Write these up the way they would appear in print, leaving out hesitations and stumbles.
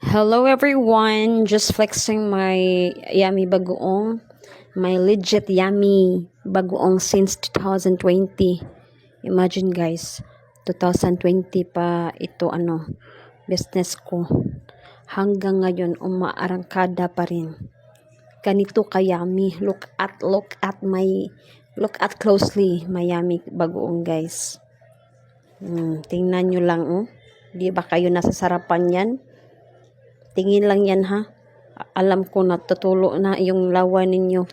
Hello everyone, just flexing my yummy bagoong, my legit yummy bagoong since 2020. Imagine guys, 2020 pa ito business ko. Hanggang ngayon umaarangkada pa rin. Ganito kayami. Look at closely my yummy bagoong guys. Tingnan nyo lang Di ba kayo nasasarapan yan? Tingin lang yan ha. Alam ko na tutulo na yung lawa ninyo.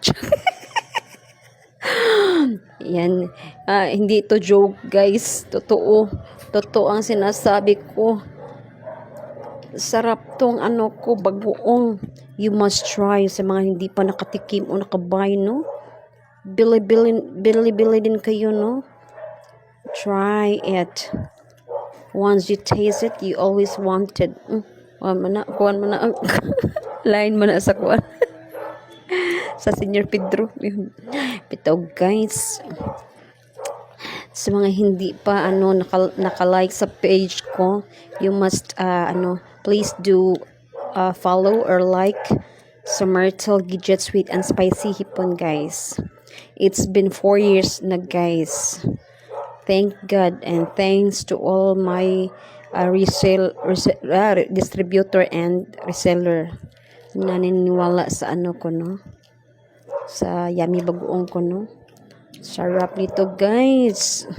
Yan. Hindi to joke guys. Totoo. Totoo ang sinasabi ko. Sarap tong ko bagoong. You must try sa mga hindi pa nakatikim o nakabay no. Bili din kayo no. Try it. Once you taste it, you always wanted. Kuhan mo na ang line mo na sa kuhan. Sa Senior Pedro. Bitaw guys. Sa mga hindi pa naka-like sa page ko, you must please do follow or like sa Myrtle Gidget Sweet and Spicy Hipon guys. It's been 4 years na guys. Thank God and thanks to all my distributor and reseller naniniwala sa ko no, sa yummy bagoong ko no. Sarap nito guys.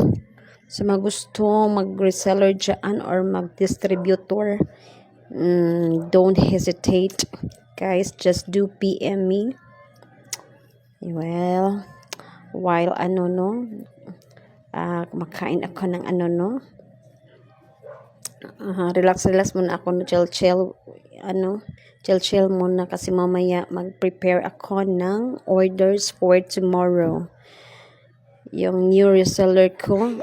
Sa mga gusto mag-reseller dyan or mag-distributor, don't hesitate guys, just do PM me. Well, while makain ako ng relax muna ako, chill muna kasi mamaya mag-prepare ako ng orders for tomorrow. Yung new reseller ko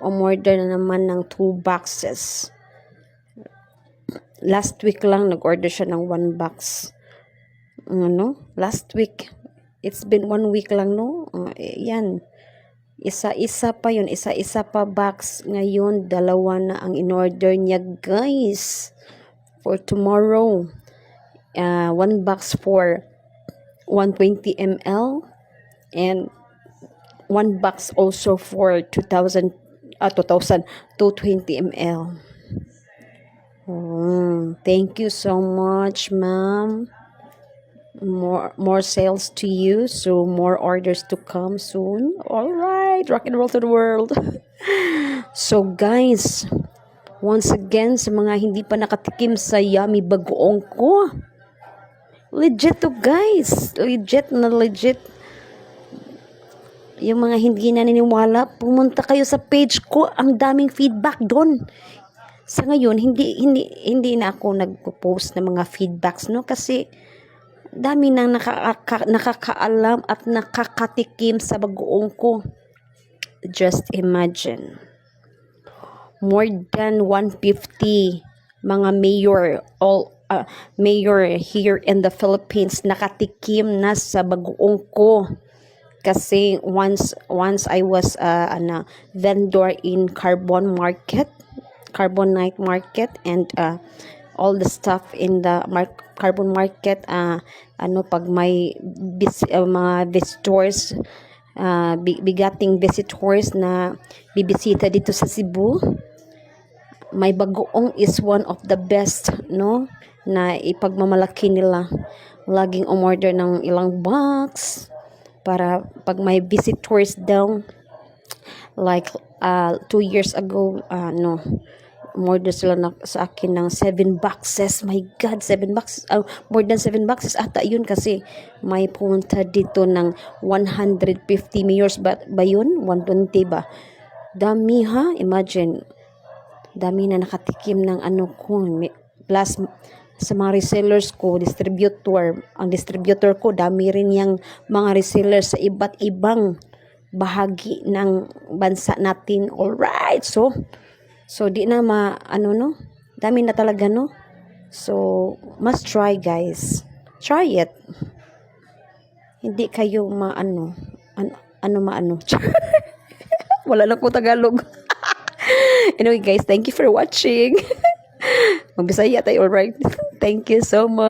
umorder na naman ng 2 boxes. Last week lang nag-order siya ng 1 box. Last week. It's been 1 week lang no. Yan. Isa-isa pa box. Ngayon, 2 na ang in-order niya, guys. For tomorrow. 1 box for 120 ml. And 1 box also for 220 ml. Thank you so much, ma'am. More sales to you, so more orders to come soon. All right, rock and roll to the world. So guys, once again sa mga hindi pa nakatikim sa yummy bagoong ko, legit to guys, legit. Yung mga hindi naniniwala, pumunta kayo sa page ko, ang daming feedback doon. Sa ngayon hindi na ako nagpo-post ng mga feedbacks no, kasi dami nang nakakaalam at nakakatikim sa bagoong ko. Just imagine. More than 150 mga mayor here in the Philippines nakatikim na sa bagoong ko. Kasi once I was vendor in Carbonite Market and all the stuff in the Carbon Market, pag may mga visitors, bigating visitors na bibisita dito sa Cebu, may bagoong is one of the best no, na ipagmamalaki nila. Laging umorder ng ilang box para pag may visitors daw, like 2 years ago, order sila sa akin ng 7 boxes. My God, 7 boxes. More than 7 boxes ata yun, kasi may pumunta dito ng 150 mayors ba yun? 120 ba? Dami ha? Imagine. Dami na nakatikim ng ko. Plus, sa mga resellers ko, ang distributor ko, dami rin yung mga resellers sa iba't ibang bahagi ng bansa natin. Alright, so di na dami na talaga no. So must try guys. Try it. Hindi kayo wala na po Tagalog. Anyway guys, thank you for watching. Magbisaya tayo, alright? Thank you so much.